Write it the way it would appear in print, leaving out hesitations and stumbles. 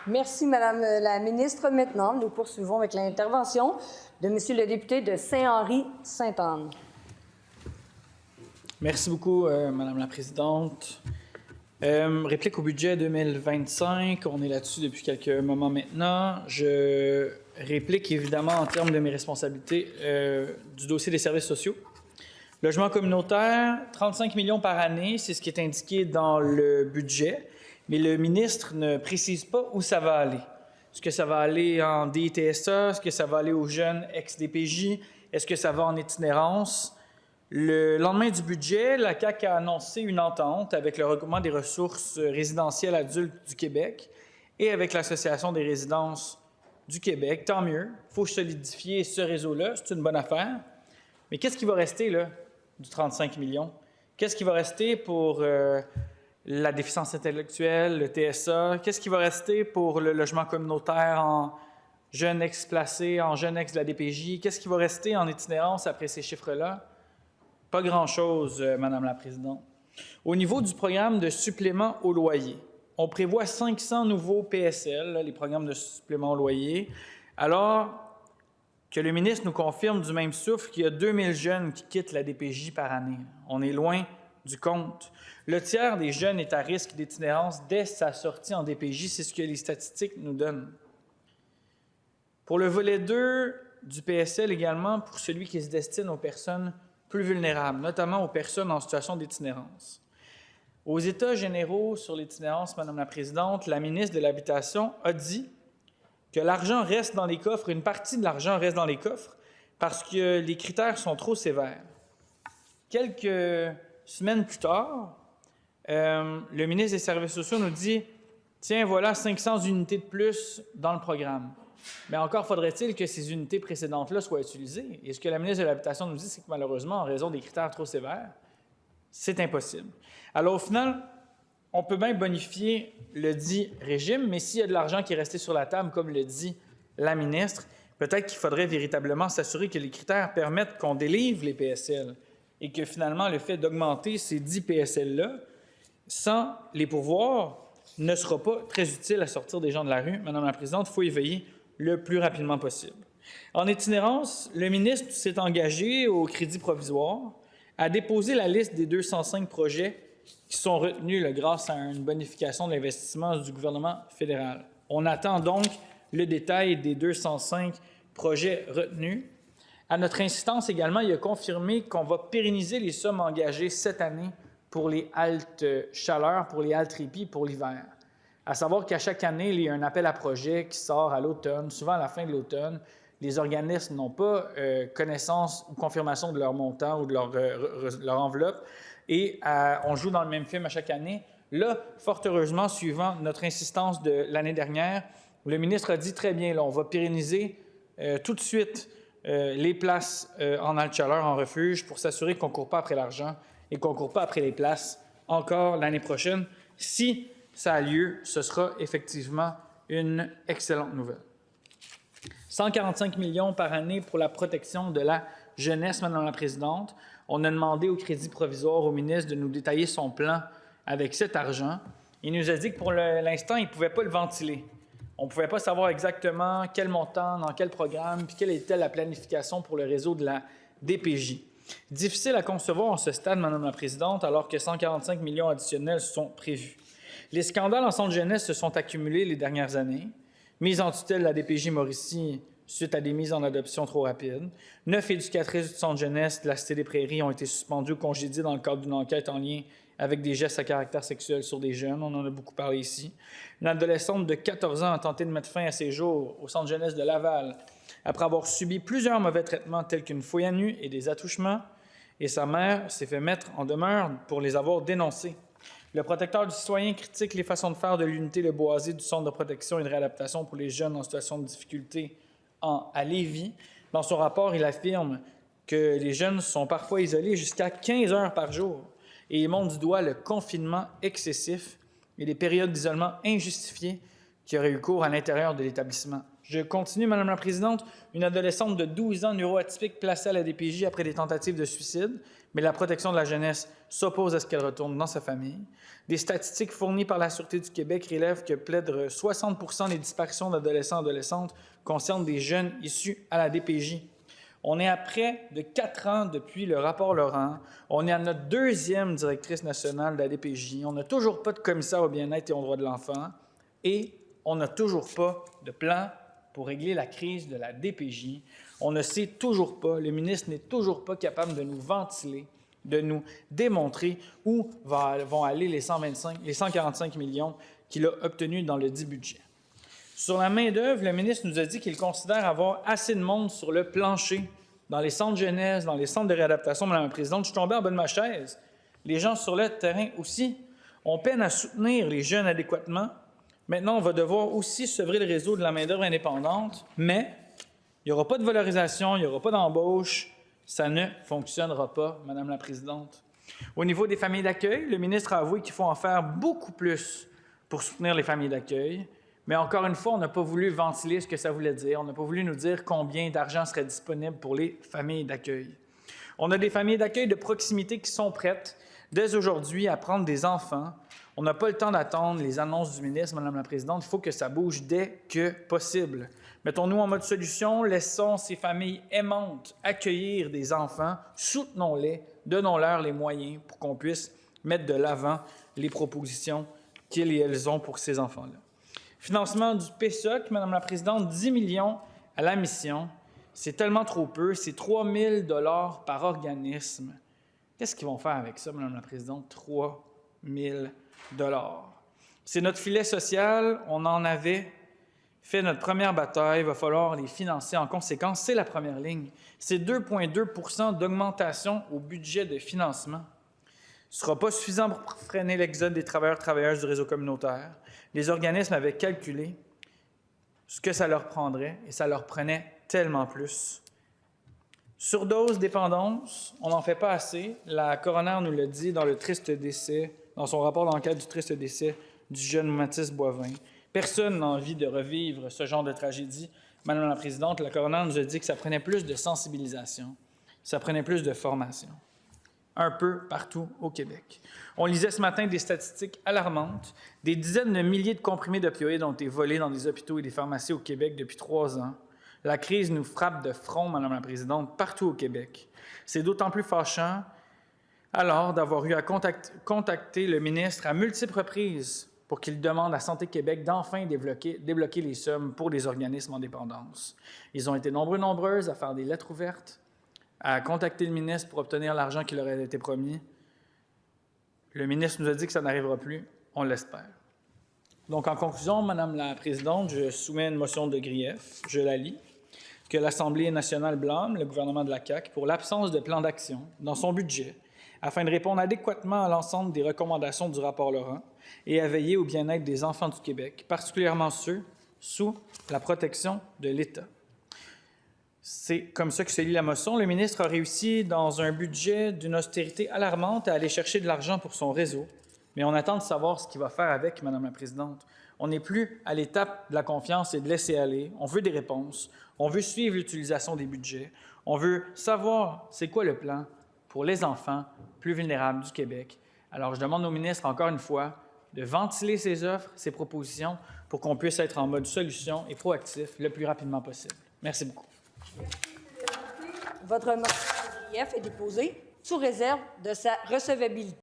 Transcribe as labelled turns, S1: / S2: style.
S1: Merci, Madame la ministre. Maintenant, nous poursuivons avec l'intervention de Monsieur le député de Saint-Henri-Sainte-Anne.
S2: Merci beaucoup, Madame la présidente. Réplique au budget 2025. On est là-dessus depuis quelques moments maintenant. Je réplique évidemment en termes de mes responsabilités du dossier des services sociaux. Logement communautaire, 35 millions par année, c'est ce qui est indiqué dans le budget, mais le ministre ne précise pas où ça va aller. Est-ce que ça va aller en DTSA? Est-ce que ça va aller aux jeunes ex-DPJ? Est-ce que ça va en itinérance? Le lendemain du budget, la CAQ a annoncé une entente avec le regroupement des ressources résidentielles adultes du Québec et avec l'Association des résidences du Québec. Tant mieux, il faut solidifier ce réseau-là, c'est une bonne affaire. Mais qu'est-ce qui va rester là, du 35 millions? Qu'est-ce qui va rester pour la déficience intellectuelle, le TSA? Qu'est-ce qui va rester pour le logement communautaire en jeunes ex-placés, en jeunes ex de la DPJ? Qu'est-ce qui va rester en itinérance après ces chiffres-là? Pas grand-chose, Madame la présidente. Au niveau du programme de supplément au loyer, on prévoit 500 nouveaux PSL, là, les programmes de supplément au loyer, alors que le ministre nous confirme du même souffle qu'il y a 2000 jeunes qui quittent la DPJ par année. On est loin du compte. Le tiers des jeunes est à risque d'itinérance dès sa sortie en DPJ, c'est ce que les statistiques nous donnent. Pour le volet 2 du PSL également, pour celui qui se destine aux personnes plus vulnérables, notamment aux personnes en situation d'itinérance. Aux États généraux sur l'itinérance, Madame la présidente, la ministre de l'Habitation a dit que l'argent reste dans les coffres, une partie de l'argent reste dans les coffres parce que les critères sont trop sévères. Quelques semaines plus tard, le ministre des Services sociaux nous dit « Tiens, voilà 500 unités de plus dans le programme. » Mais encore faudrait-il que ces unités précédentes-là soient utilisées. Et ce que la ministre de l'Habitation nous dit, c'est que malheureusement, en raison des critères trop sévères, c'est impossible. Alors au final, on peut bien bonifier le dit régime, mais s'il y a de l'argent qui est resté sur la table, comme le dit la ministre, peut-être qu'il faudrait véritablement s'assurer que les critères permettent qu'on délivre les PSL et que finalement, le fait d'augmenter ces 10 PSL-là, sans les pourvoir, ne sera pas très utile à sortir des gens de la rue. Madame la présidente, il faut y veiller le plus rapidement possible. En itinérance, le ministre s'est engagé au crédit provisoire à déposer la liste des 205 projets qui sont retenus là, grâce à une bonification de l'investissement du gouvernement fédéral. On attend donc le détail des 205 projets retenus. À notre insistance également, il a confirmé qu'on va pérenniser les sommes engagées cette année pour les haltes chaleur, pour les haltes répit pour l'hiver. À savoir qu'à chaque année, il y a un appel à projet qui sort à l'automne, souvent à la fin de l'automne. Les organismes n'ont pas connaissance ou confirmation de leur montant ou de leur enveloppe et on joue dans le même film à chaque année. Là, fort heureusement, suivant notre insistance de l'année dernière, le ministre a dit très bien, là, on va pérenniser tout de suite les places en halte chaleur, en refuge, pour s'assurer qu'on ne court pas après l'argent et qu'on ne court pas après les places encore l'année prochaine. Si ça a lieu, ce sera effectivement une excellente nouvelle. 145 millions par année pour la protection de la jeunesse, Madame la présidente. On a demandé au crédit provisoire au ministre de nous détailler son plan avec cet argent. Il nous a dit que pour l'instant, il ne pouvait pas le ventiler. On ne pouvait pas savoir exactement quel montant, dans quel programme, puis quelle était la planification pour le réseau de la DPJ. Difficile à concevoir en ce stade, Madame la présidente, alors que 145 millions additionnels sont prévus. Les scandales en centre jeunesse se sont accumulés les dernières années. Mise en tutelle de la DPJ Mauricie suite à des mises en adoption trop rapides. 9 éducatrices du centre jeunesse de la Cité des Prairies ont été suspendues ou congédiées dans le cadre d'une enquête en lien avec des gestes à caractère sexuel sur des jeunes. On en a beaucoup parlé ici. Une adolescente de 14 ans a tenté de mettre fin à ses jours au centre jeunesse de Laval après avoir subi plusieurs mauvais traitements tels qu'une fouille à nu et des attouchements. Et sa mère s'est fait mettre en demeure pour les avoir dénoncés. Le protecteur du citoyen critique les façons de faire de l'unité Le Boisé du Centre de protection et de réadaptation pour les jeunes en situation de difficulté à Lévis. Dans son rapport, il affirme que les jeunes sont parfois isolés jusqu'à 15 heures par jour et il montre du doigt le confinement excessif et les périodes d'isolement injustifiées qui auraient eu cours à l'intérieur de l'établissement. Je continue, Madame la Présidente. Une adolescente de 12 ans neuroatypique placée à la DPJ après des tentatives de suicide, mais la protection de la jeunesse s'oppose à ce qu'elle retourne dans sa famille. Des statistiques fournies par la Sûreté du Québec révèlent que près de 60 des disparitions d'adolescents et adolescentes concernent des jeunes issus à la DPJ. On est à près de 4 ans depuis le rapport Laurent. On est à notre 2e directrice nationale de la DPJ. On n'a toujours pas de commissaire au bien-être et aux droits de l'enfant. Et on n'a toujours pas de plan pour régler la crise de la DPJ. On ne sait toujours pas, le ministre n'est toujours pas capable de nous ventiler, de nous démontrer où vont aller les 145 millions qu'il a obtenus dans le dit budget. Sur la main-d'œuvre, le ministre nous a dit qu'il considère avoir assez de monde sur le plancher, dans les centres jeunesse, dans les centres de réadaptation. Madame la Présidente, je suis tombé en bas de ma chaise. Les gens sur le terrain aussi. On peine à soutenir les jeunes adéquatement. Maintenant, on va devoir aussi sevrer le réseau de la main-d'œuvre indépendante, mais il n'y aura pas de valorisation, il n'y aura pas d'embauche. Ça ne fonctionnera pas, Madame la Présidente. Au niveau des familles d'accueil, le ministre a avoué qu'il faut en faire beaucoup plus pour soutenir les familles d'accueil. Mais encore une fois, on n'a pas voulu ventiler ce que ça voulait dire. On n'a pas voulu nous dire combien d'argent serait disponible pour les familles d'accueil. On a des familles d'accueil de proximité qui sont prêtes dès aujourd'hui à prendre des enfants. On n'a pas le temps d'attendre les annonces du ministre, Madame la Présidente. Il faut que ça bouge dès que possible. Mettons-nous en mode solution, laissons ces familles aimantes accueillir des enfants, soutenons-les, donnons-leur les moyens pour qu'on puisse mettre de l'avant les propositions qu'ils et elles ont pour ces enfants-là. Financement du PSOC, Madame la Présidente, 10 millions à la mission. C'est tellement trop peu, c'est 3 000 $ par organisme. Qu'est-ce qu'ils vont faire avec ça, Madame la Présidente? 3 000 $. C'est notre filet social, on en avait fait notre première bataille, il va falloir les financer en conséquence. C'est la première ligne. C'est 2,2 % d'augmentation au budget de financement. Ce ne sera pas suffisant pour freiner l'exode des travailleurs-travailleuses du réseau communautaire. Les organismes avaient calculé ce que ça leur prendrait et ça leur prenait tellement plus. Surdose, dépendance, on n'en fait pas assez. La coroner nous l'a dit dans le triste décès, dans son rapport d'enquête du triste décès du jeune Mathis Boivin. Personne n'a envie de revivre ce genre de tragédie. Madame la Présidente, la coroner nous a dit que ça prenait plus de sensibilisation, ça prenait plus de formation. Un peu partout au Québec. On lisait ce matin des statistiques alarmantes. Des dizaines de milliers de comprimés d'opioïdes ont été volés dans des hôpitaux et des pharmacies au Québec depuis 3 ans. La crise nous frappe de front, Madame la Présidente, partout au Québec. C'est d'autant plus fâchant alors d'avoir eu à contacter le ministre à multiples reprises pour qu'il demande à Santé Québec d'enfin débloquer les sommes pour les organismes en dépendance. Ils ont été nombreuses à faire des lettres ouvertes, à contacter le ministre pour obtenir l'argent qui leur a été promis. Le ministre nous a dit que ça n'arrivera plus, on l'espère. Donc, en conclusion, Madame la Présidente, je soumets une motion de grief, je la lis, que l'Assemblée nationale blâme le gouvernement de la CAQ pour l'absence de plan d'action dans son budget afin de répondre adéquatement à l'ensemble des recommandations du rapport Laurent et à veiller au bien-être des enfants du Québec, particulièrement ceux sous la protection de l'État. C'est comme ça que se lit la motion. Le ministre a réussi, dans un budget d'une austérité alarmante, à aller chercher de l'argent pour son réseau. Mais on attend de savoir ce qu'il va faire avec, Madame la Présidente. On n'est plus à l'étape de la confiance et de laisser aller. On veut des réponses. On veut suivre l'utilisation des budgets. On veut savoir c'est quoi le plan pour les enfants plus vulnérables du Québec. Alors, je demande au ministre, encore une fois, de ventiler ses offres, ses propositions, pour qu'on puisse être en mode solution et proactif le plus rapidement possible. Merci beaucoup.
S1: Votre motion de grief est déposée sous réserve de sa recevabilité.